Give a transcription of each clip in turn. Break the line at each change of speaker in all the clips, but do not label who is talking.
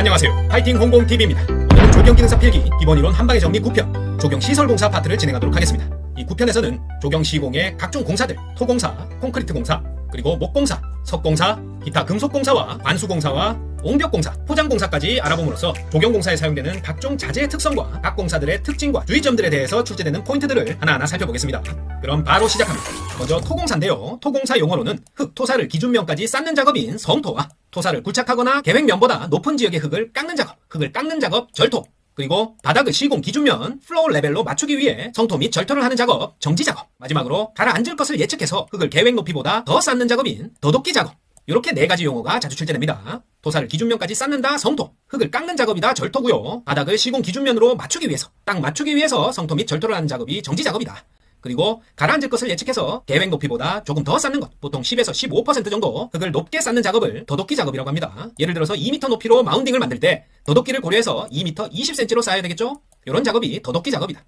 안녕하세요. 파이팅 홍공TV입니다. 오늘은 조경기능사 필기 기본이론 한방의 정리 9편 조경시설공사 파트를 진행하도록 하겠습니다. 이 9편에서는 조경시공의 각종 공사들, 토공사, 콘크리트 공사, 그리고 목공사, 석공사, 기타 금속공사와 관수공사와 옹벽공사, 포장공사까지 알아봄으로써 조경공사에 사용되는 각종 자재의 특성과 각 공사들의 특징과 주의점들에 대해서 출제되는 포인트들을 하나하나 살펴보겠습니다. 그럼 바로 시작합니다. 먼저 토공사인데요. 토공사 용어로는 흙, 토사를 기준면까지 쌓는 작업인 성토와 토사를 굴착하거나 계획면보다 높은 지역의 흙을 깎는 작업, 흙을 깎는 작업, 절토, 그리고 바닥을 시공 기준면 플로어 레벨로 맞추기 위해 성토 및 절토를 하는 작업, 정지 작업, 마지막으로 가라앉을 것을 예측해서 흙을 계획 높이보다 더 쌓는 작업인 더돋기 작업, 이렇게 4가지 용어가 자주 출제됩니다. 토사를 기준면까지 쌓는다 성토, 흙을 깎는 작업이다 절토고요. 바닥을 시공 기준면으로 맞추기 위해서, 딱 맞추기 위해서 성토 및 절토를 하는 작업이 정지 작업이다. 그리고 가라앉을 것을 예측해서 계획 높이보다 조금 더 쌓는 것, 보통 10에서 15% 정도 흙을 높게 쌓는 작업을 더돋기 작업이라고 합니다. 예를 들어서 2m 높이로 마운딩을 만들 때 더돋기를 고려해서 2m 20cm로 쌓아야 되겠죠? 이런 작업이 더돋기 작업이다.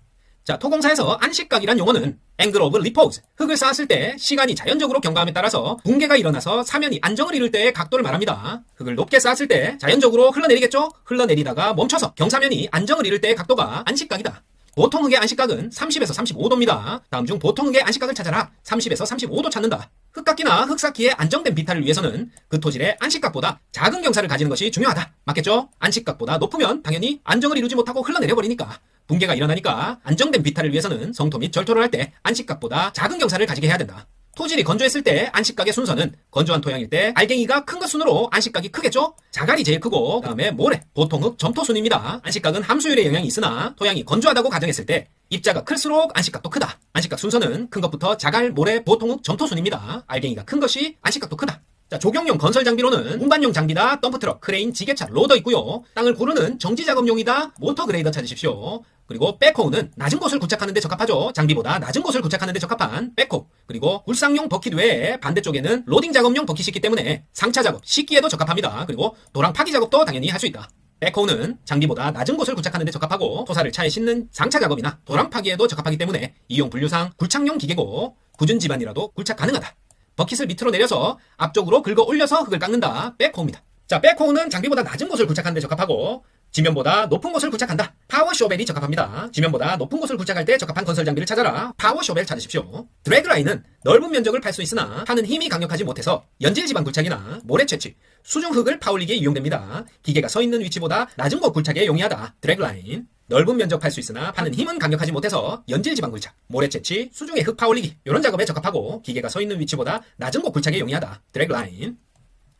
자, 토공사에서 안식각이란 용어는 angle of repose, 흙을 쌓았을 때 시간이 자연적으로 경과함에 따라서 붕괴가 일어나서 사면이 안정을 이룰 때의 각도를 말합니다. 흙을 높게 쌓았을 때 자연적으로 흘러내리겠죠? 흘러내리다가 멈춰서 경사면이 안정을 이룰 때의 각도가 안식각이다. 보통 흙의 안식각은 30에서 35도입니다. 다음 중 보통 흙의 안식각을 찾아라. 30에서 35도 찾는다. 흙깎기나 흙쌓기의 안정된 비탈을 위해서는 그 토질의 안식각보다 작은 경사를 가지는 것이 중요하다. 맞겠죠? 안식각보다 높으면 당연히 안정을 이루지 못하고 흘러내려버리니까. 붕괴가 일어나니까 안정된 비탈을 위해서는 성토 및 절토를 할 때 안식각보다 작은 경사를 가지게 해야 된다. 토질이 건조했을 때 안식각의 순서는 건조한 토양일 때 알갱이가 큰 것 순으로 안식각이 크겠죠? 자갈이 제일 크고 다음에 모래, 보통 흙, 점토 순입니다. 안식각은 함수율의 영향이 있으나 토양이 건조하다고 가정했을 때 입자가 클수록 안식각도 크다. 안식각 순서는 큰 것부터 자갈, 모래, 보통 흙, 점토 순입니다. 알갱이가 큰 것이 안식각도 크다. 자, 조경용 건설 장비로는 운반용 장비다, 덤프트럭, 크레인, 지게차, 로더 있고요. 땅을 고르는 정지 작업용이다, 모터 그레이더 찾으십시오. 그리고 백호우는 낮은 곳을 구착하는 데 적합하죠. 장비보다 낮은 곳을 구착하는 데 적합한 백호. 그리고 굴상용 버킷 외에 반대쪽에는 로딩 작업용 버킷이 있기 때문에 상차 작업, 씻기에도 적합합니다. 그리고 도랑 파기 작업도 당연히 할 수 있다. 백호우는 장비보다 낮은 곳을 구착하는 데 적합하고 토사를 차에 싣는 상차 작업이나 도랑 파기에도 적합하기 때문에 이용 분류상 굴착용 기계고 굳은 집안이라도 굴착 가능하다. 버킷을 밑으로 내려서 앞쪽으로 긁어 올려서 흙을 깎는다. 백호우입니다. 자, 백호우는 장비보다 낮은 곳을 구착하는 데 적합하고 지면보다 높은 곳을 구착한다. 파워 쇼벨이 적합합니다. 지면보다 높은 곳을 구착할 때 적합한 건설 장비를 찾아라. 파워 쇼벨 찾으십시오. 드래그라인은 넓은 면적을 팔 수 있으나 파는 힘이 강력하지 못해서 연질 지방 굴착이나 모래 채취, 수중 흙을 파올리기에 이용됩니다. 기계가 서 있는 위치보다 낮은 곳 굴착에 용이하다. 드래그라인. 넓은 면적 팔 수 있으나 파는 힘은 강력하지 못해서 연질 지방 굴착, 모래 채취, 수중의 흙 파올리기 이런 작업에 적합하고 기계가 서 있는 위치보다 낮은 곳 굴착에 용이하다. 드래그라인.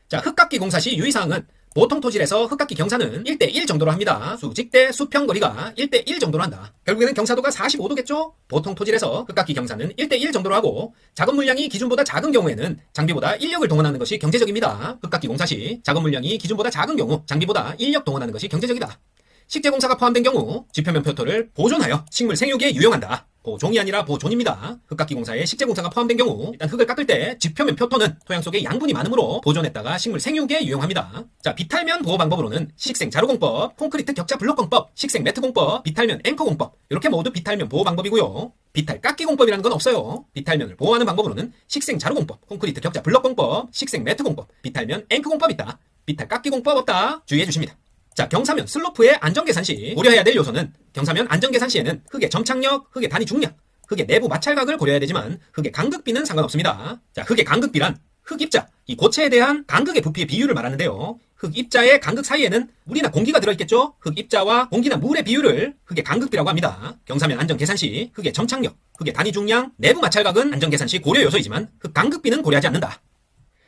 자, 흙깎기 공사 시 유의사항은 보통 토질에서 흙깎기 경사는 1:1 정도로 합니다. 수직대 수평 거리가 1:1 정도로 한다. 결국에는 경사도가 45도겠죠? 보통 토질에서 흙깎기 경사는 1:1 정도로 하고 작업 물량이 기준보다 작은 경우에는 장비보다 인력을 동원하는 것이 경제적입니다. 흙깎기 공사 시 작업 물량이 기준보다 작은 경우 장비보다 인력 동원하는 것이 경제적이다. 식재공사가 포함된 경우 지표면 표토를 보존하여 식물 생육에 유용한다. 보종이 아니라 보존입니다. 흙깎기 공사에 식재공사가 포함된 경우 일단 흙을 깎을 때 지표면 표토는 토양 속에 양분이 많으므로 보존했다가 식물 생육에 유용합니다. 자, 비탈면 보호 방법으로는 식생 자루공법, 콘크리트 격자 블록공법, 식생 매트공법, 비탈면 앵커공법 이렇게 모두 비탈면 보호 방법이고요. 비탈 깎기 공법이라는 건 없어요. 비탈면을 보호하는 방법으로는 식생 자루공법, 콘크리트 격자 블록공법, 식생 매트공법, 비탈면 앵커공법 있다. 비탈 깎기 공법 없다. 주의해 주십니다. 자, 경사면 슬로프의 안정계산 시 고려해야 될 요소는 경사면 안정계산 시에는 흙의 점착력, 흙의 단위 중량, 흙의 내부 마찰각을 고려해야 되지만 흙의 간극비는 상관없습니다. 자, 흙의 간극비란 흙입자, 이 고체에 대한 간극의 부피의 비율을 말하는데요. 흙입자의 간극 사이에는 물이나 공기가 들어있겠죠? 흙입자와 공기나 물의 비율을 흙의 간극비라고 합니다. 경사면 안정계산 시 흙의 점착력, 흙의 단위 중량, 내부 마찰각은 안정계산 시 고려 요소이지만 흙 간극비는 고려하지 않는다.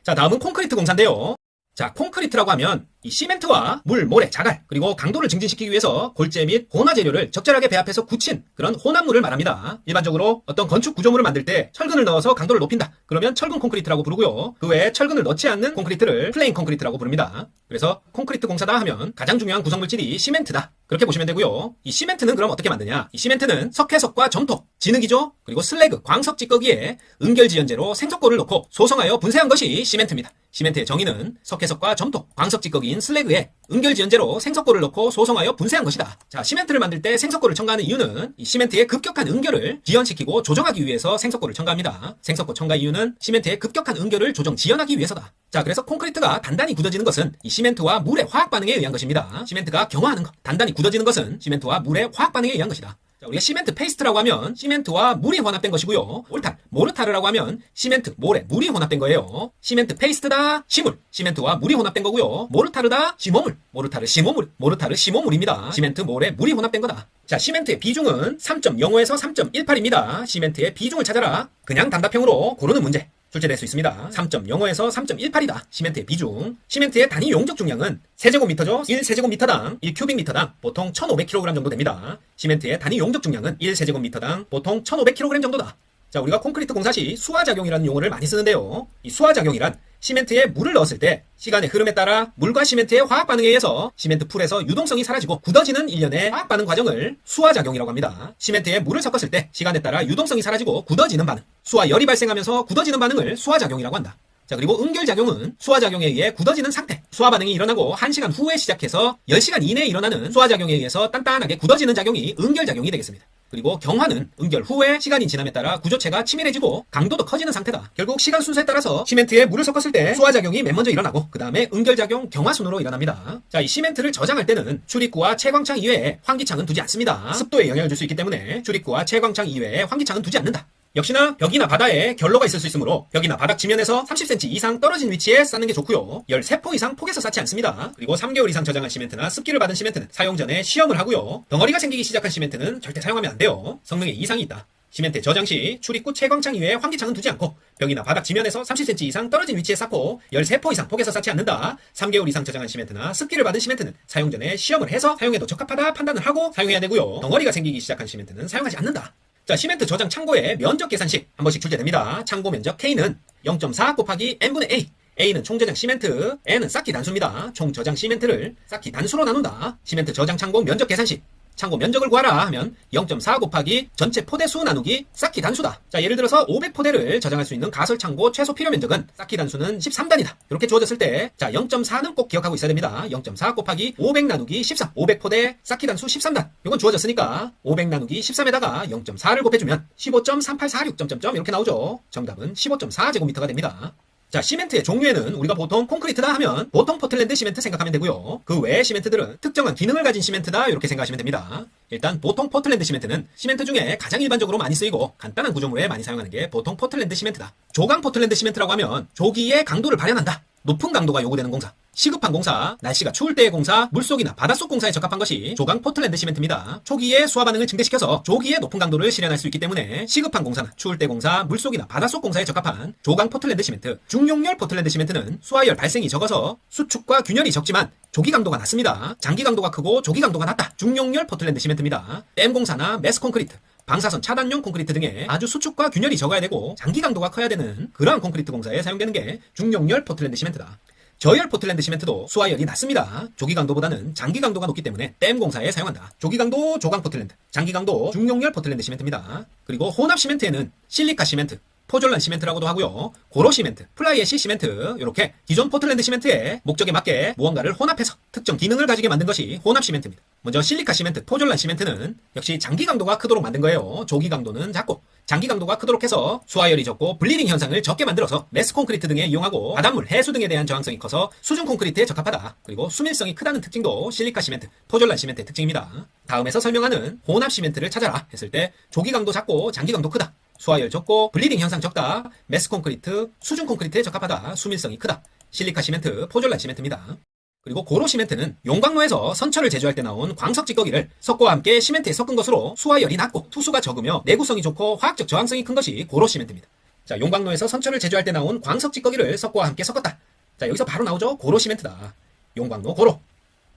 자, 다음은 콘크리트 공사인데요. 자, 콘크리트라고 하면 이 시멘트와 물, 모래, 자갈, 그리고 강도를 증진시키기 위해서 골재 및 혼화 재료를 적절하게 배합해서 굳힌 그런 혼합물을 말합니다. 일반적으로 어떤 건축 구조물을 만들 때 철근을 넣어서 강도를 높인다. 그러면 철근 콘크리트라고 부르고요. 그 외에 철근을 넣지 않는 콘크리트를 플레인 콘크리트라고 부릅니다. 그래서 콘크리트 공사다 하면 가장 중요한 구성물질이 시멘트다. 그렇게 보시면 되고요. 이 시멘트는 그럼 어떻게 만드냐? 이 시멘트는 석회석과 점토, 진흙이죠? 그리고 슬래그, 광석 찌꺼기에 은결지연제로 생석고를 넣고 소성하여 분쇄한 것이 시멘트입니다. 시멘트의 정의는 석회석과 점토, 광석 찌꺼기인 시멘트인 슬래그에 은결지연제로 생석고를 넣고 소성하여 분쇄한 것이다. 자, 시멘트를 만들 때 생석고를 첨가하는 이유는 이 시멘트의 급격한 은결을 지연시키고 조정하기 위해서 생석고를 첨가합니다. 생석고 첨가 이유는 시멘트의 급격한 은결을 조정 지연하기 위해서다. 자, 그래서 콘크리트가 단단히 굳어지는 것은 이 시멘트와 물의 화학 반응에 의한 것입니다. 시멘트가 경화하는 것, 단단히 굳어지는 것은 시멘트와 물의 화학 반응에 의한 것이다. 자, 우리가 시멘트 페이스트라고 하면 시멘트와 물이 혼합된 것이고요. 모르타르라고 하면 시멘트, 모래, 물이 혼합된 거예요. 시멘트 페이스트다, 시물, 시멘트와 물이 혼합된 거고요. 모르타르다, 시모물, 모르타르 시모물입니다. 시멘트, 모래, 물이 혼합된 거다. 자, 시멘트의 비중은 3.05에서 3.18입니다. 시멘트의 비중을 찾아라. 그냥 단답형으로 고르는 문제 출제될 수 있습니다. 3.05에서 3.18이다. 시멘트의 비중. 시멘트의 단위 용적 중량은 세제곱미터죠. 1세제곱미터당 1큐빅미터당 보통 1500kg 정도 됩니다. 시멘트의 단위 용적 중량은 1세제곱미터당 보통 1500kg 정도다. 자, 우리가 콘크리트 공사 시 수화작용이라는 용어를 많이 쓰는데요. 이 수화작용이란 시멘트에 물을 넣었을 때 시간의 흐름에 따라 물과 시멘트의 화학 반응에 의해서 시멘트 풀에서 유동성이 사라지고 굳어지는 일련의 화학 반응 과정을 수화작용이라고 합니다. 시멘트에 물을 섞었을 때 시간에 따라 유동성이 사라지고 굳어지는 반응, 수화열이 발생하면서 굳어지는 반응을 수화작용이라고 한다. 자, 그리고 은결작용은 수화작용에 의해 굳어지는 상태, 수화 반응이 일어나고 1시간 후에 시작해서 10시간 이내에 일어나는 수화작용에 의해서 단단하게 굳어지는 작용이 은결작용이 되겠습니다. 그리고 경화는 은결 후에 시간이 지남에 따라 구조체가 치밀해지고 강도도 커지는 상태다. 결국 시간 순서에 따라서 시멘트에 물을 섞었을 때 수화작용이 맨 먼저 일어나고 그 다음에 은결작용, 경화순으로 일어납니다. 자, 이 시멘트를 저장할 때는 출입구와 채광창 이외에 환기창은 두지 않습니다. 습도에 영향을 줄 수 있기 때문에 출입구와 채광창 이외에 환기창은 두지 않는다. 역시나 벽이나 바다에 결로가 있을 수 있으므로 벽이나 바닥 지면에서 30cm 이상 떨어진 위치에 쌓는 게 좋고요. 13포 이상 폭에서 쌓지 않습니다. 그리고 3개월 이상 저장한 시멘트나 습기를 받은 시멘트는 사용 전에 시험을 하고요. 덩어리가 생기기 시작한 시멘트는 절대 사용하면 안 돼요. 성능에 이상이 있다. 시멘트 저장 시 출입구 채광창 이외에 환기창은 두지 않고 벽이나 바닥 지면에서 30cm 이상 떨어진 위치에 쌓고 13포 이상 폭에서 쌓지 않는다. 3개월 이상 저장한 시멘트나 습기를 받은 시멘트는 사용 전에 시험을 해서 사용해도 적합하다 판단을 하고 사용해야 되고요. 덩어리가 생기기 시작한 시멘트는 사용하지 않는다. 자, 시멘트 저장 창고의 면적 계산식 한 번씩 출제됩니다. 창고 면적 K는 0.4 곱하기 N분의 A. A는 총저장 시멘트, N은 쌓기 단수입니다. 총저장 시멘트를 쌓기 단수로 나눈다. 시멘트 저장 창고 면적 계산식. 창고 면적을 구하라 하면 0.4 곱하기 전체 포대수 나누기 쌓기 단수다. 자, 예를 들어서 500포대를 저장할 수 있는 가설 창고 최소 필요 면적은 쌓기 단수는 13단이다. 이렇게 주어졌을 때 자, 0.4는 꼭 기억하고 있어야 됩니다. 0.4 곱하기 500 나누기 13. 500포대 쌓기 단수 13단. 이건 주어졌으니까 500 나누기 13에다가 0.4를 곱해주면 15.3846 이렇게 나오죠. 정답은 15.4제곱미터가 됩니다. 자, 시멘트의 종류에는 우리가 보통 콘크리트다 하면 보통 포틀랜드 시멘트 생각하면 되고요. 그 외의 시멘트들은 특정한 기능을 가진 시멘트다 이렇게 생각하시면 됩니다. 일단 보통 포틀랜드 시멘트는 시멘트 중에 가장 일반적으로 많이 쓰이고 간단한 구조물에 많이 사용하는 게 보통 포틀랜드 시멘트다. 조강 포틀랜드 시멘트라고 하면 조기에 강도를 발현한다. 높은 강도가 요구되는 공사, 시급한 공사, 날씨가 추울 때의 공사, 물속이나 바닷속 공사에 적합한 것이 조강 포틀랜드 시멘트입니다. 초기에 수화 반응을 증대시켜서 조기에 높은 강도를 실현할 수 있기 때문에 시급한 공사나 추울 때 공사, 물속이나 바닷속 공사에 적합한 조강 포틀랜드 시멘트. 중용열 포틀랜드 시멘트는 수화열 발생이 적어서 수축과 균열이 적지만 조기 강도가 낮습니다. 장기 강도가 크고 조기 강도가 낮다. 중용열 포틀랜드 시멘트입니다. 댐 공사나 매스 콘크리트, 방사선 차단용 콘크리트 등의 아주 수축과 균열이 적어야 되고 장기 강도가 커야 되는 그러한 콘크리트 공사에 사용되는 게 중용열 포틀랜드 시멘트다. 저열 포틀랜드 시멘트도 수화열이 낮습니다. 조기 강도보다는 장기 강도가 높기 때문에 댐 공사에 사용한다. 조기 강도 조강 포틀랜드, 장기 강도 중용열 포틀랜드 시멘트입니다. 그리고 혼합 시멘트에는 실리카 시멘트, 포졸란 시멘트라고도 하고요. 고로 시멘트, 플라이애쉬 시멘트 이렇게 기존 포틀랜드 시멘트의 목적에 맞게 무언가를 혼합해서 특정 기능을 가지게 만든 것이 혼합 시멘트입니다. 먼저 실리카 시멘트, 포졸란 시멘트는 역시 장기 강도가 크도록 만든 거예요. 조기 강도는 작고 장기 강도가 크도록 해서 수화열이 적고 블리딩 현상을 적게 만들어서 매스 콘크리트 등에 이용하고 바닷물, 해수 등에 대한 저항성이 커서 수중 콘크리트에 적합하다. 그리고 수밀성이 크다는 특징도 실리카 시멘트, 포졸란 시멘트의 특징입니다. 다음에서 설명하는 혼합 시멘트를 찾아라 했을 때 조기 강도 작고 장기 강도 크다. 수화열 적고 블리딩 현상 적다. 매스 콘크리트, 수중 콘크리트에 적합하다. 수밀성이 크다. 실리카 시멘트, 포졸란 시멘트입니다. 그리고 고로 시멘트는 용광로에서 선처를 제조할 때 나온 광석 찌꺼기를 석고와 함께 시멘트에 섞은 것으로 수화열이 낮고 투수가 적으며 내구성이 좋고 화학적 저항성이 큰 것이 고로 시멘트입니다. 자, 용광로에서 선처를 제조할 때 나온 광석 찌꺼기를 석고와 함께 섞었다. 자, 여기서 바로 나오죠. 고로 시멘트다. 용광로 고로.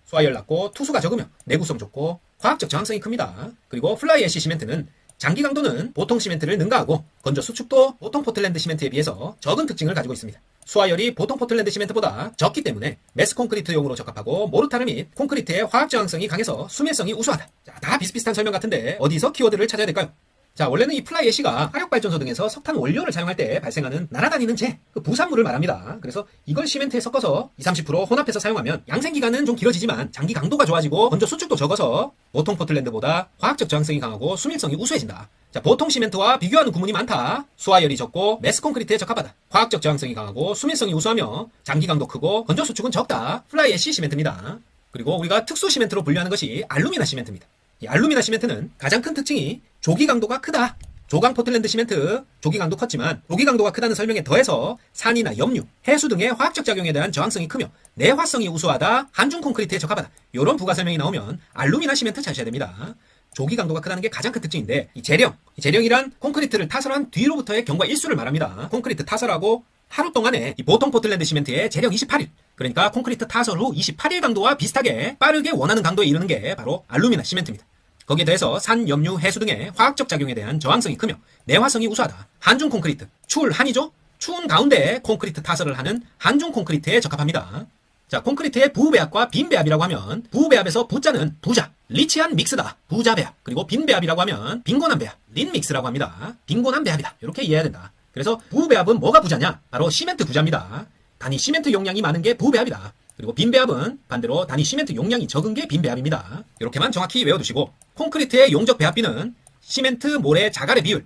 수화열 낮고 투수가 적으며 내구성 좋고 화학적 저항성이 큽니다. 그리고 플라이애쉬 시멘트는 장기 강도는 보통 시멘트를 능가하고 건조 수축도 보통 포틀랜드 시멘트에 비해서 적은 특징을 가지고 있습니다. 수화열이 보통 포틀랜드 시멘트보다 적기 때문에 매스 콘크리트용으로 적합하고 모르타르 및 콘크리트의 화학 저항성이 강해서 수밀성이 우수하다. 자, 다 비슷비슷한 설명 같은데 어디서 키워드를 찾아야 될까요? 자, 원래는 이 플라이 애쉬가 화력발전소 등에서 석탄 원료를 사용할 때 발생하는 날아다니는 재, 그 부산물을 말합니다. 그래서 이걸 시멘트에 섞어서 20-30% 혼합해서 사용하면 양생기간은 좀 길어지지만 장기 강도가 좋아지고 건조 수축도 적어서 보통 포틀랜드보다 화학적 저항성이 강하고 수밀성이 우수해진다. 자, 보통 시멘트와 비교하는 구문이 많다. 수화열이 적고 매스 콘크리트에 적합하다. 화학적 저항성이 강하고 수밀성이 우수하며 장기 강도 크고 건조 수축은 적다. 플라이 애쉬 시멘트입니다. 그리고 우리가 특수 시멘트로 분류하는 것이 알루미나 시멘트입니다. 이 알루미나 시멘트는 가장 큰 특징이 조기 강도가 크다. 조강 포틀랜드 시멘트 조기 강도 컸지만 조기 강도가 크다는 설명에 더해서 산이나 염류, 해수 등의 화학적 작용에 대한 저항성이 크며 내화성이 우수하다. 한중 콘크리트에 적합하다. 이런 부가 설명이 나오면 알루미나 시멘트 찾으셔야 됩니다. 조기 강도가 크다는 게 가장 큰 특징인데 이 재령이란 콘크리트를 타설한 뒤로부터의 경과 일수를 말합니다. 콘크리트 타설하고 하루 동안에 이 보통 포틀랜드 시멘트의 재령 28일, 그러니까 콘크리트 타설 후 28일 강도와 비슷하게 빠르게 원하는 강도에 이르는 게 바로 알루미나 시멘트입니다. 거기에 대해서 산, 염류, 해수 등의 화학적 작용에 대한 저항성이 크며 내화성이 우수하다. 한중 콘크리트, 추울 한이죠? 추운 가운데 콘크리트 타설을 하는 한중 콘크리트에 적합합니다. 자, 콘크리트의 부배합과 빈배합이라고 하면 부배합에서 부자는 부자, 리치한 믹스다, 부자배합. 그리고 빈배합이라고 하면 빈곤한 배합, 린믹스라고 합니다. 빈곤한 배합이다. 이렇게 이해해야 된다. 그래서 부배합은 뭐가 부자냐? 바로 시멘트 부자입니다. 단위 시멘트 용량이 많은 게 부배합이다. 그리고 빈배합은 반대로 단위 시멘트 용량이 적은 게 빈배합입니다. 이렇게만 정확히 외워두시고 콘크리트의 용적 배합비는 시멘트, 모래, 자갈의 비율,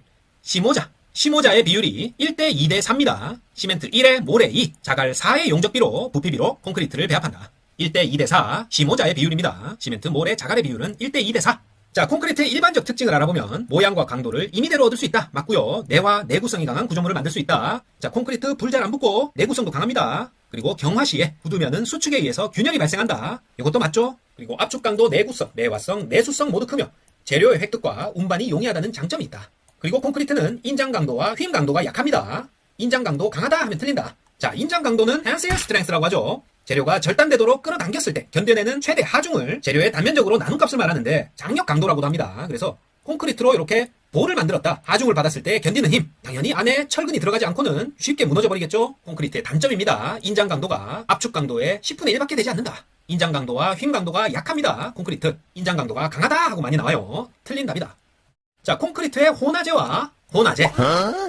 시모자의 비율이 1대 2대 4입니다. 시멘트 1에 모래 2, 자갈 4의 용적비로 부피비로 콘크리트를 배합한다. 1대 2대 4, 시모자의 비율입니다. 시멘트, 모래, 자갈의 비율은 1대 2대 4. 자, 콘크리트의 일반적 특징을 알아보면 모양과 강도를 임의대로 얻을 수 있다. 맞고요. 내화, 내구성이 강한 구조물을 만들 수 있다. 자, 콘크리트 불 잘 안 붙고 내구성도 강합니다. 그리고 경화 시에 굳으면은 수축에 의해서 균열이 발생한다. 이것도 맞죠? 그리고 압축 강도, 내구성, 내화성, 내수성 모두 크며 재료의 획득과 운반이 용이하다는 장점이 있다. 그리고 콘크리트는 인장 강도와 휨 강도가 약합니다. 인장 강도 강하다 하면 틀린다. 자, 인장 강도는 tensile strength라고 하죠. 재료가 절단되도록 끌어당겼을 때 견뎌내는 최대 하중을 재료의 단면적으로 나눈 값을 말하는데 장력 강도라고도 합니다. 그래서 콘크리트로 이렇게 볼을 만들었다. 하중을 받았을 때 견디는 힘. 당연히 안에 철근이 들어가지 않고는 쉽게 무너져 버리겠죠. 콘크리트의 단점입니다. 인장 강도가 압축 강도의 10분의 1밖에 되지 않는다. 인장 강도와 휨 강도가 약합니다. 콘크리트. 인장 강도가 강하다 하고 많이 나와요. 틀린 답이다. 자, 콘크리트의 혼화재와 혼화재,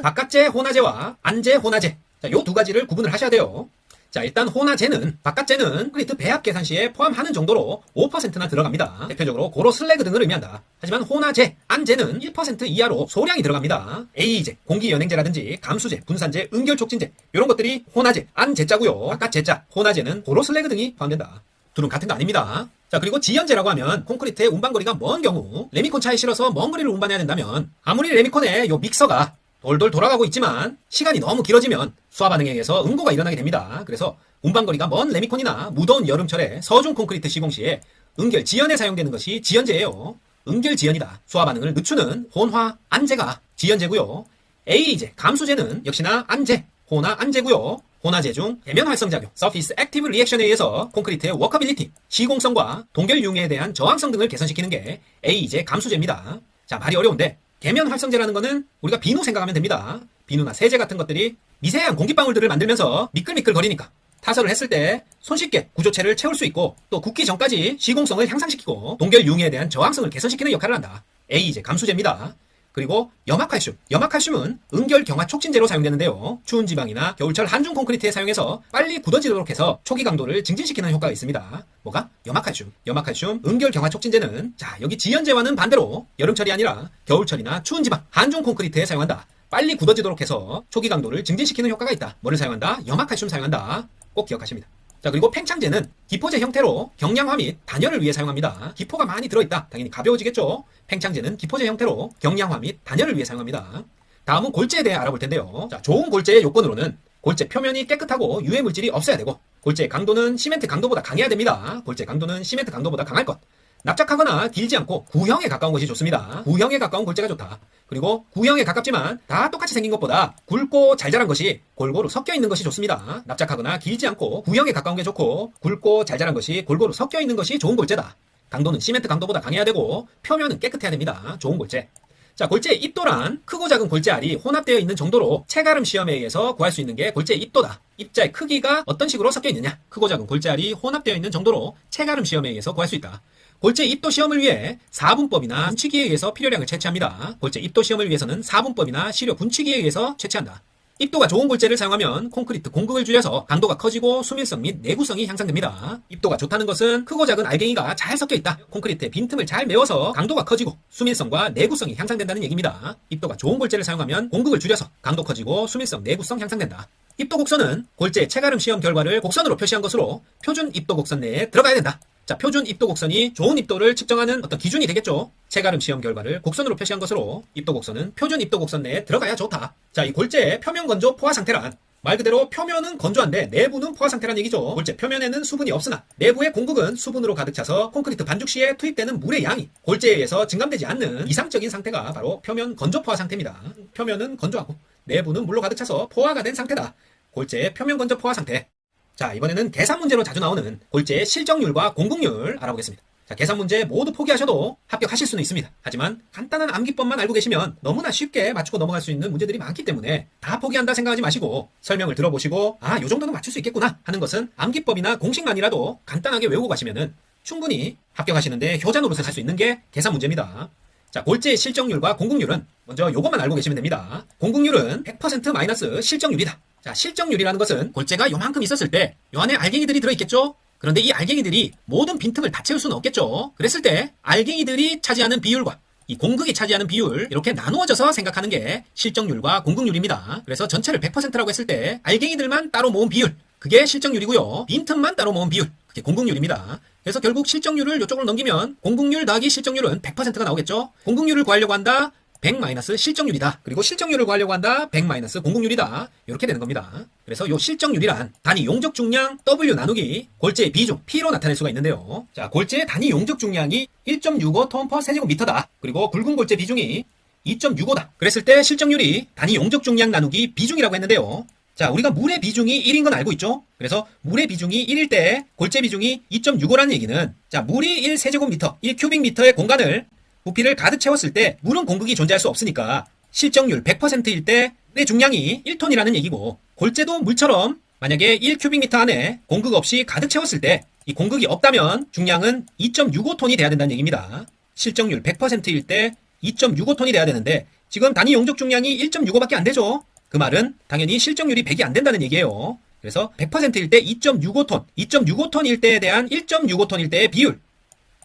바깥재 혼화재와 안재 혼화재. 자, 요 두 가지를 구분을 하셔야 돼요. 자, 일단 혼화재는, 바깥재는 콘크리트 배합 계산 시에 포함하는 정도로 5%나 들어갑니다. 대표적으로 고로 슬래그 등을 의미한다. 하지만 혼화재, 안재는 1% 이하로 소량이 들어갑니다. AE재, 공기연행재라든지 감수재, 분산재, 응결촉진재 이런 것들이 혼화재, 안재자고요. 바깥재자, 혼화재는 고로 슬래그 등이 포함된다. 둘은 같은 거 아닙니다. 자, 그리고 지연재라고 하면 콘크리트의 운반거리가 먼 경우 레미콘 차에 실어서 먼 거리를 운반해야 된다면 아무리 레미콘에 요 믹서가 돌돌 돌아가고 있지만 시간이 너무 길어지면 수화 반응에 의해서 응고가 일어나게 됩니다. 그래서 운반거리가 먼 레미콘이나 무더운 여름철에 서중 콘크리트 시공 시에 응결 지연에 사용되는 것이 지연재예요. 응결 지연이다. 수화 반응을 늦추는 혼화 안재가 지연재고요. AE재, 감수재는 역시나 안재, 혼화 안재고요. 혼화재 중 대면 활성작용, Surface Active Reaction에 의해서 콘크리트의 워커빌리티, 시공성과 동결 융해에 대한 저항성 등을 개선시키는 게 AE재 감수재입니다. 자, 말이 어려운데 계면 활성제라는 거는 우리가 비누 생각하면 됩니다. 비누나 세제 같은 것들이 미세한 공기방울들을 만들면서 미끌미끌 거리니까 타설을 했을 때 손쉽게 구조체를 채울 수 있고 또 굳기 전까지 시공성을 향상시키고 동결 융해에 대한 저항성을 개선시키는 역할을 한다. AE재 감수제입니다. 그리고 염화칼슘. 염화칼슘은 응결 경화 촉진제로 사용되는데요. 추운 지방이나 겨울철 한중 콘크리트에 사용해서 빨리 굳어지도록 해서 초기 강도를 증진시키는 효과가 있습니다. 뭐가? 염화칼슘. 염화칼슘 응결 경화 촉진제는 자, 여기 지연제와는 반대로 여름철이 아니라 겨울철이나 추운 지방 한중 콘크리트에 사용한다. 빨리 굳어지도록 해서 초기 강도를 증진시키는 효과가 있다. 뭐를 사용한다? 염화칼슘 사용한다. 꼭 기억하십니다. 자, 그리고 팽창제는 기포제 형태로 경량화 및 단열을 위해 사용합니다. 기포가 많이 들어있다. 당연히 가벼워지겠죠. 팽창제는 기포제 형태로 경량화 및 단열을 위해 사용합니다. 다음은 골재에 대해 알아볼 텐데요. 자, 좋은 골재의 요건으로는 골재 표면이 깨끗하고 유해 물질이 없어야 되고 골재의 강도는 시멘트 강도보다 강해야 됩니다. 골재 강도는 시멘트 강도보다 강할 것. 납작하거나 길지 않고 구형에 가까운 것이 좋습니다. 구형에 가까운 골재가 좋다. 그리고 구형에 가깝지만 다 똑같이 생긴 것보다 굵고 잘 자란 것이 골고루 섞여 있는 것이 좋습니다. 납작하거나 길지 않고 구형에 가까운 게 좋고 굵고 잘 자란 것이 골고루 섞여 있는 것이 좋은 골재다. 강도는 시멘트 강도보다 강해야 되고 표면은 깨끗해야 됩니다. 좋은 골재. 자, 골재의 입도란 크고 작은 골재알이 혼합되어 있는 정도로 체가름 시험에 의해서 구할 수 있는 게 골재의 입도다. 입자의 크기가 어떤 식으로 섞여 있느냐, 크고 작은 골재알이 혼합되어 있는 정도로 체가름 시험에 의해서 구할 수 있다. 골재 입도 시험을 위해 4분법이나 분치기에 의해서 필요량을 채취합니다. 골재 입도 시험을 위해서는 4분법이나 시료 분치기에 의해서 채취한다. 입도가 좋은 골재를 사용하면 콘크리트 공극을 줄여서 강도가 커지고 수밀성 및 내구성이 향상됩니다. 입도가 좋다는 것은 크고 작은 알갱이가 잘 섞여 있다. 콘크리트의 빈틈을 잘 메워서 강도가 커지고 수밀성과 내구성이 향상된다는 얘기입니다. 입도가 좋은 골재를 사용하면 공극을 줄여서 강도 커지고 수밀성, 내구성 향상된다. 입도 곡선은 골재 체가름 시험 결과를 곡선으로 표시한 것으로 표준 입도 곡선 내에 들어가야 된다. 자, 표준 입도 곡선이 좋은 입도를 측정하는 어떤 기준이 되겠죠. 체가름 시험 결과를 곡선으로 표시한 것으로 입도 곡선은 표준 입도 곡선 내에 들어가야 좋다. 자, 이 골재의 표면 건조 포화 상태란 말 그대로 표면은 건조한데 내부는 포화 상태란 얘기죠. 골재 표면에는 수분이 없으나 내부의 공극은 수분으로 가득 차서 콘크리트 반죽 시에 투입되는 물의 양이 골재에 의해서 증감되지 않는 이상적인 상태가 바로 표면 건조 포화 상태입니다. 표면은 건조하고 내부는 물로 가득 차서 포화가 된 상태다. 골재의 표면 건조 포화 상태. 자, 이번에는 계산 문제로 자주 나오는 골재의 실정률과 공극률 알아보겠습니다. 자, 계산 문제 모두 포기하셔도 합격하실 수는 있습니다. 하지만 간단한 암기법만 알고 계시면 너무나 쉽게 맞추고 넘어갈 수 있는 문제들이 많기 때문에 다 포기한다 생각하지 마시고 설명을 들어보시고 요 정도는 맞출 수 있겠구나 하는 것은 암기법이나 공식만이라도 간단하게 외우고 가시면은 충분히 합격하시는데 효자 노릇을 할 수 있는 게 계산 문제입니다. 자, 골재의 실정률과 공극률은 먼저 요것만 알고 계시면 됩니다. 공극률은 100% 마이너스 실정률이다. 자, 실정률이라는 것은 골재가 요만큼 있었을 때 요 안에 알갱이들이 들어있겠죠? 그런데 이 알갱이들이 모든 빈틈을 다 채울 수는 없겠죠? 그랬을 때 알갱이들이 차지하는 비율과 이 공극이 차지하는 비율 이렇게 나누어져서 생각하는 게 실정률과 공극률입니다. 그래서 전체를 100%라고 했을 때 알갱이들만 따로 모은 비율 그게 실정률이고요. 빈틈만 따로 모은 비율 그게 공극률입니다. 그래서 결국 실정률을 이쪽으로 넘기면 공극률 더하기 실정률은 100%가 나오겠죠? 공극률을 구하려고 한다. 100 마이너스 실정률이다. 그리고 실정률을 구하려고 한다. 100 마이너스 공극률이다. 이렇게 되는 겁니다. 그래서 요 실정률이란 단위 용적 중량 W 나누기 골재의 비중 P로 나타낼 수가 있는데요. 자, 골재의 단위 용적 중량이 1.65톤 per 세제곱미터다. 그리고 굵은 골재 비중이 2.65다. 그랬을 때 실정률이 단위 용적 중량 나누기 비중이라고 했는데요. 자, 우리가 물의 비중이 1인 건 알고 있죠? 그래서 물의 비중이 1일 때 골재 비중이 2.65라는 얘기는 자, 물이 1세제곱미터, 1큐빅미터의 공간을 부피를 가득 채웠을 때 물은 공극이 존재할 수 없으니까 실정률 100%일 때 물의 중량이 1톤이라는 얘기고 골재도 물처럼 만약에 1큐빅미터 안에 공극 없이 가득 채웠을 때 이 공극이 없다면 중량은 2.65톤이 돼야 된다는 얘기입니다. 실정률 100%일 때 2.65톤이 돼야 되는데 지금 단위 용적 중량이 1.65밖에 안 되죠. 그 말은 당연히 실정률이 100이 안 된다는 얘기예요. 그래서 100%일 때 2.65톤, 2.65톤일 때에 대한 1.65톤일 때의 비율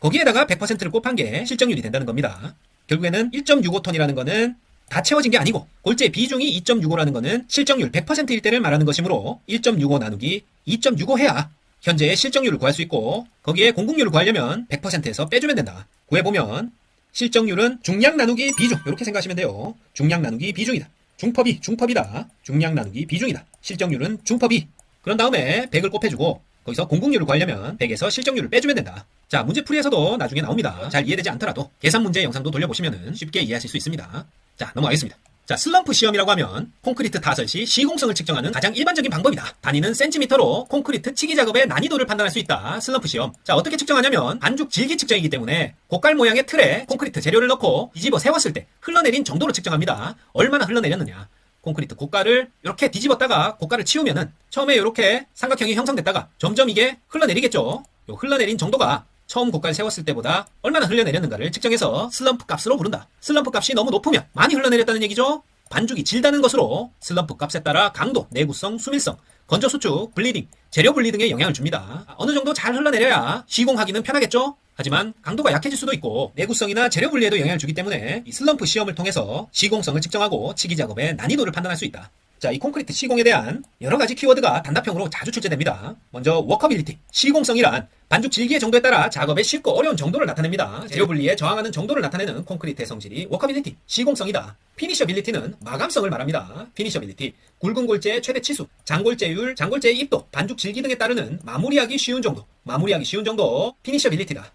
거기에다가 100%를 곱한 게 실정률이 된다는 겁니다. 결국에는 1.65톤이라는 거는 다 채워진 게 아니고 골재 비중이 2.65라는 거는 실정률 100%일 때를 말하는 것이므로 1.65 나누기 2.65 해야 현재의 실정률을 구할 수 있고 거기에 공극률을 구하려면 100%에서 빼주면 된다. 구해보면 실정률은 중량 나누기 비중 이렇게 생각하시면 돼요. 중량 나누기 비중이다. 중법이다. 중량 나누기 비중이다. 실정률은 중법이. 그런 다음에 100을 곱해주고 거기서 공극률을 구하려면 100에서 실정률을 빼주면 된다. 자, 문제풀이에서도 나중에 나옵니다. 잘 이해되지 않더라도 계산 문제 영상도 돌려보시면 쉽게 이해하실 수 있습니다. 자, 넘어가겠습니다. 자, 슬럼프 시험이라고 하면 콘크리트 타설 시 시공성을 측정하는 가장 일반적인 방법이다. 단위는 센티미터로 콘크리트 치기 작업의 난이도를 판단할 수 있다. 슬럼프 시험. 자, 어떻게 측정하냐면 반죽 질기 측정이기 때문에 고깔 모양의 틀에 콘크리트 재료를 넣고 뒤집어 세웠을 때 흘러내린 정도로 측정합니다. 얼마나 흘러내렸느냐. 콘크리트 고깔을 이렇게 뒤집었다가 고깔을 치우면은 처음에 이렇게 삼각형이 형성됐다가 점점 이게 흘러내리겠죠. 요 흘러내린 정도가 처음 고깔 세웠을 때보다 얼마나 흘러내렸는가를 측정해서 슬럼프 값으로 부른다. 슬럼프 값이 너무 높으면 많이 흘러내렸다는 얘기죠. 반죽이 질다는 것으로 슬럼프 값에 따라 강도, 내구성, 수밀성, 건조 수축, 블리딩, 재료 분리 등에 영향을 줍니다. 어느 정도 잘 흘러내려야 시공하기는 편하겠죠. 하지만 강도가 약해질 수도 있고 내구성이나 재료 분리에도 영향을 주기 때문에 이 슬럼프 시험을 통해서 시공성을 측정하고 치기 작업의 난이도를 판단할 수 있다. 자, 이 콘크리트 시공에 대한 여러 가지 키워드가 단답형으로 자주 출제됩니다. 먼저 워커빌리티, 시공성이란 반죽 질기의 정도에 따라 작업의 쉽고 어려운 정도를 나타냅니다. 재료 분리에 저항하는 정도를 나타내는 콘크리트의 성질이 워커빌리티, 시공성이다. 피니셔빌리티는 마감성을 말합니다. 피니셔빌리티, 굵은 골재의 최대 치수, 장골재율, 장골재의 입도, 반죽 질기 등에 따르는 마무리하기 쉬운 정도, 피니셔빌리티다.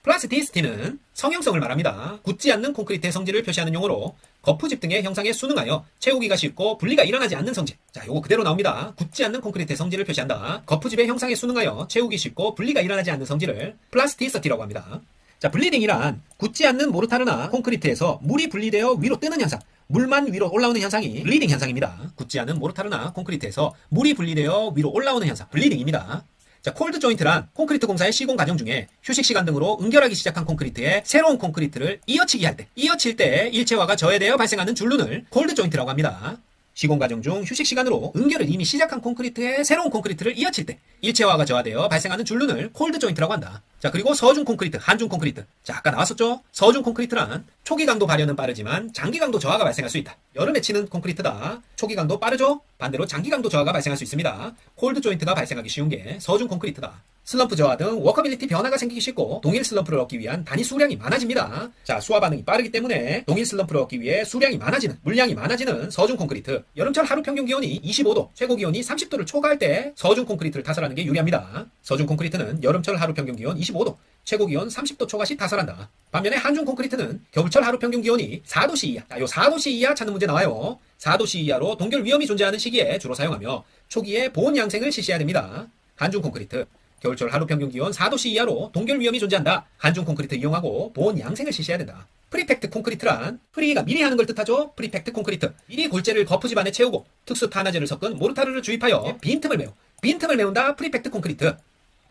플라스티시티는 성형성을 말합니다. 굳지 않는 콘크리트의 성질을 표시하는 용어로 거푸집 등의 형상에 순응하여 채우기가 쉽고 분리가 일어나지 않는 성질. 자, 요거 그대로 나옵니다. 굳지 않는 콘크리트의 성질을 표시한다. 거푸집의 형상에 순응하여 채우기 쉽고 분리가 일어나지 않는 성질을 플라스티시티라고 합니다. 자, 블리딩이란 굳지 않는 모르타르나 콘크리트에서 물이 분리되어 위로 뜨는 현상, 물만 위로 올라오는 현상이 블리딩 현상입니다. 굳지 않은 모르타르나 콘크리트에서 물이 분리되어 위로 올라오는 현상, 블리딩입니다. 자, 콜드 조인트란 콘크리트 공사의 시공 과정 중에 휴식 시간 등으로 응결하기 시작한 콘크리트에 새로운 콘크리트를 이어칠 때 일체화가 저해되어 발생하는 줄눈을 콜드 조인트라고 합니다. 시공 과정 중 휴식 시간으로 응결을 이미 시작한 콘크리트에 새로운 콘크리트를 이어칠 때 일체화가 저하되어 발생하는 줄눈을 콜드 조인트라고 한다. 자, 그리고 서중 콘크리트, 한중 콘크리트. 자, 아까 나왔었죠? 서중 콘크리트란 초기 강도 발현은 빠르지만 장기 강도 저하가 발생할 수 있다. 여름에 치는 콘크리트다. 초기 강도 빠르죠? 반대로 장기 강도 저하가 발생할 수 있습니다. 콜드 조인트가 발생하기 쉬운 게 서중 콘크리트다. 슬럼프 저하 등 워커빌리티 변화가 생기기 쉽고 동일 슬럼프를 얻기 위한 단위 수량이 많아집니다. 자, 수화 반응이 빠르기 때문에 동일 슬럼프를 얻기 위해 물량이 많아지는 서중 콘크리트. 여름철 하루 평균 기온이 25도, 최고 기온이 30도를 초과할 때 서중 콘크리트를 타설하는 게 유리합니다. 서중 콘크리트는 여름철 하루 평균 기온 25도, 최고 기온 30도 초과 시 타설한다. 반면에 한중 콘크리트는 겨울철 하루 평균 기온이 4도씨 이하. 자, 요 4도씨 이하 찾는 문제 나와요. 4도씨 이하로 동결 위험이 존재하는 시기에 주로 사용하며 초기에 보온 양생을 실시해야 됩니다. 한중 콘크리트. 겨울철 하루 평균 기온 4도씨 이하로 동결 위험이 존재한다. 한중 콘크리트 이용하고 보온 양생을 실시해야 된다. 프리팩트 콘크리트란 프리가 미리 하는 걸 뜻하죠. 프리팩트 콘크리트. 미리 골재를 거푸집 안에 채우고 특수 탄화제를 섞은 모르타르를 주입하여 빈틈을 메운다. 프리팩트 콘크리트.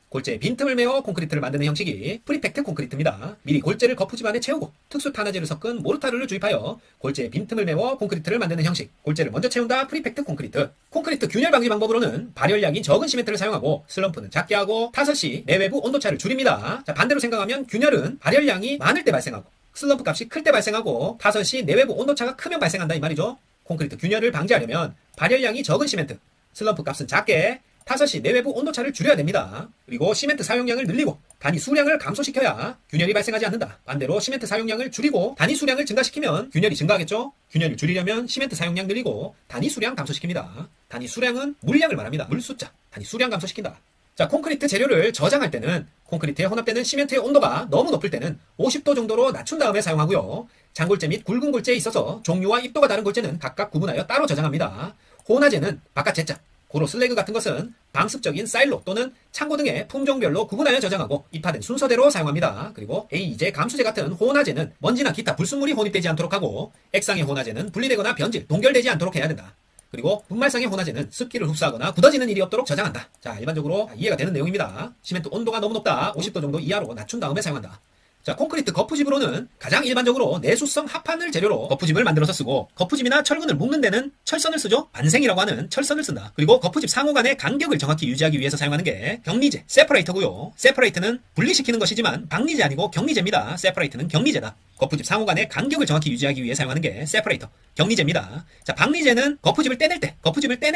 골재에 빈틈을 메워 콘크리트를 만드는 형식이 프리팩트 콘크리트입니다. 미리 골재를 거푸집 안에 채우고 특수 탄화제를 섞은 모르타르를 주입하여 골재에 빈틈을 메워 콘크리트를 만드는 형식. 골재를 먼저 채운다. 프리팩트 콘크리트. 콘크리트 균열 방지 방법으로는 발열량이 적은 시멘트를 사용하고 슬럼프는 작게 하고 타설 시 내외부 온도차를 줄입니다. 자, 반대로 생각하면 균열은 발열량이 많을 때 발생하고 슬럼프 값이 클 때 발생하고 타설 시 내외부 온도차가 크면 발생한다 이 말이죠. 콘크리트 균열을 방지하려면 발열량이 적은 시멘트, 슬럼프 값은 작게, 타설 시 내외부 온도차를 줄여야 됩니다. 그리고 시멘트 사용량을 늘리고 단위 수량을 감소시켜야 균열이 발생하지 않는다. 반대로 시멘트 사용량을 줄이고 단위 수량을 증가시키면 균열이 증가하겠죠? 균열을 줄이려면 시멘트 사용량 늘리고 단위 수량 감소시킵니다. 단위 수량은 물량을 말합니다. 물 숫자. 단위 수량 감소시킨다. 자, 콘크리트 재료를 저장할 때는 콘크리트에 혼합되는 시멘트의 온도가 너무 높을 때는 50도 정도로 낮춘 다음에 사용하고요. 장골재 및 굵은 골재에 있어서 종류와 입도가 다른 골재는 각각 구분하여 따로 저장합니다. 혼화재는 바깥 재자, 고로 슬래그 같은 것은 방습적인 사일로 또는 창고 등의 품종별로 구분하여 저장하고 입하된 순서대로 사용합니다. 그리고 A재, 감수재 같은 혼화재는 먼지나 기타 불순물이 혼입되지 않도록 하고 액상의 혼화재는 분리되거나 변질, 동결되지 않도록 해야 된다. 그리고 분말상의 혼화재는 습기를 흡수하거나 굳어지는 일이 없도록 저장한다. 자, 일반적으로 이해가 되는 내용입니다. 시멘트 온도가 너무 높다. 50도 정도 이하로 낮춘 다음에 사용한다. 자, 콘크리트 거푸집으로는 가장 일반적으로 내수성 합판을 재료로 거푸집을 만들어서 쓰고 거푸집이나 철근을 묶는 데는 철선을 쓰죠. 반생이라고 하는 철선을 쓴다. 그리고 거푸집 상호 간의 간격을 정확히 유지하기 위해서 사용하는 게 격리제, 세퍼레이터고요. 세퍼레이트는 분리시키는 것이지만 박리제 아니고 격리제입니다. 세퍼레이트는 격리제다. 거푸집 상호 간의 간격을 정확히 유지하기 위해 사용하는 게 세퍼레이터, 격리제입니다. 자, 박리제는 거푸집을 떼낼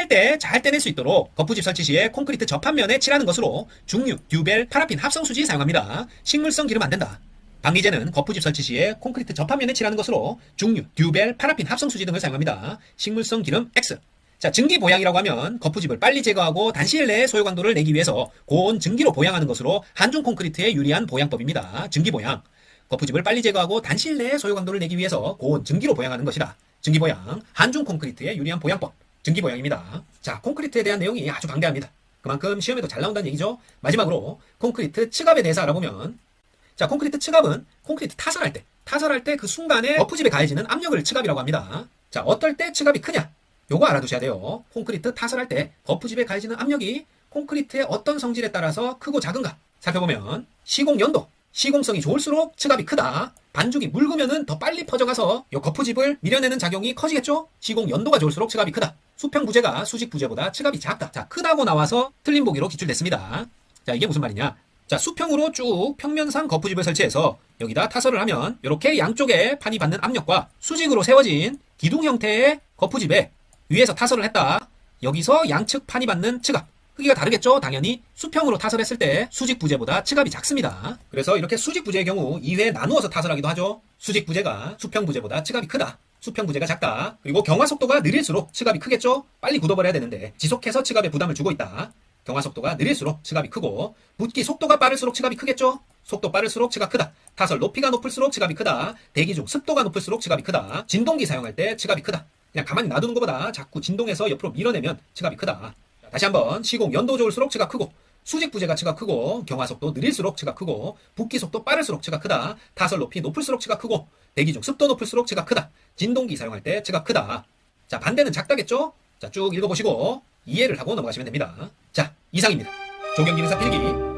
때 잘 떼낼 수 있도록 거푸집 설치 시에 콘크리트 접합면에 칠하는 것으로 중류, 듀벨, 파라핀 합성수지 사용합니다. 식물성 기름 안 된다. 박리제는 거푸집 설치 시에 콘크리트 접합면에 칠하는 것으로 중류, 듀벨, 파라핀 합성수지 등을 사용합니다. 식물성 기름 X. 자, 증기 보양이라고 하면 거푸집을 빨리 제거하고 단시일 내에 소요 강도를 내기 위해서 고온 증기로 보양하는 것으로 한중 콘크리트에 유리한 보양법입니다. 증기 보양. 거푸집을 빨리 제거하고 단시일 내에 소요 강도를 내기 위해서 고온 증기로 보양하는 것이다. 증기 보양. 한중 콘크리트에 유리한 보양법. 증기 보양입니다. 자, 콘크리트에 대한 내용이 아주 방대합니다. 그만큼 시험에도 잘 나온다는 얘기죠. 마지막으로 콘크리트 층압에 대해서 알아보면, 자, 콘크리트 층압은 콘크리트 타설할 때 그 순간에 거푸집에 가해지는 압력을 층압이라고 합니다. 자, 어떨 때 층압이 크냐? 요거 알아두셔야 돼요. 콘크리트 타설할 때 거푸집에 가해지는 압력이 콘크리트의 어떤 성질에 따라서 크고 작은가 살펴보면 시공 연도, 시공성이 좋을수록 층압이 크다. 반죽이 묽으면은 더 빨리 퍼져가서 요 거푸집을 밀어내는 작용이 커지겠죠? 시공 연도가 좋을수록 층압이 크다. 수평 부재가 수직 부재보다 층압이 작다. 자, 크다고 나와서 틀린 보기로 기출됐습니다. 자, 이게 무슨 말이냐? 자, 수평으로 쭉 평면상 거푸집을 설치해서 여기다 타설을 하면 이렇게 양쪽에 판이 받는 압력과 수직으로 세워진 기둥 형태의 거푸집에 위에서 타설을 했다. 여기서 양측 판이 받는 층압. 크기가 다르겠죠? 당연히 수평으로 타설했을 때 수직 부재보다 층압이 작습니다. 그래서 이렇게 수직 부재의 경우 2회 나누어서 타설하기도 하죠. 수직 부재가 수평 부재보다 층압이 크다. 수평 부재가 작다. 그리고 경화 속도가 느릴수록 층압이 크겠죠? 빨리 굳어버려야 되는데 지속해서 층압에 부담을 주고 있다. 경화 속도가 느릴수록 층압이 크고 붙기 속도가 빠를수록 층압이 크겠죠? 속도 빠를수록 층압 크다. 타설 높이가 높을수록 층압이 크다. 대기 중 습도가 높을수록 층압이 크다. 진동기 사용할 때 층압이 크다. 그냥 가만히 놔두는 것보다 자꾸 진동해서 옆으로 밀어내면 층압이 크다. 다시 한번 시공 연도 좋을수록 층압 크고 수직 부재 가치가 크고 경화속도 느릴수록 치가 크고 붓기속도 빠를수록 치가 크다. 타설 높이 높을수록 치가 크고 대기 중 습도 높을수록 치가 크다. 진동기 사용할 때 치가 크다. 자, 반대는 작다겠죠? 자, 쭉 읽어보시고 이해를 하고 넘어가시면 됩니다. 자, 이상입니다. 조경기능사 필기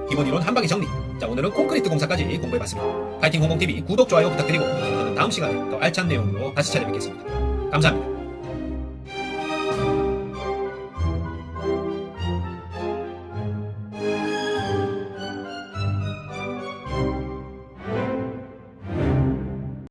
기본 이론 한 방에 정리. 자, 오늘은 콘크리트 공사까지 공부해봤습니다. 파이팅 홍콩TV 구독, 좋아요 부탁드리고 저는 다음 시간에 더 알찬 내용으로 다시 찾아뵙겠습니다. 감사합니다.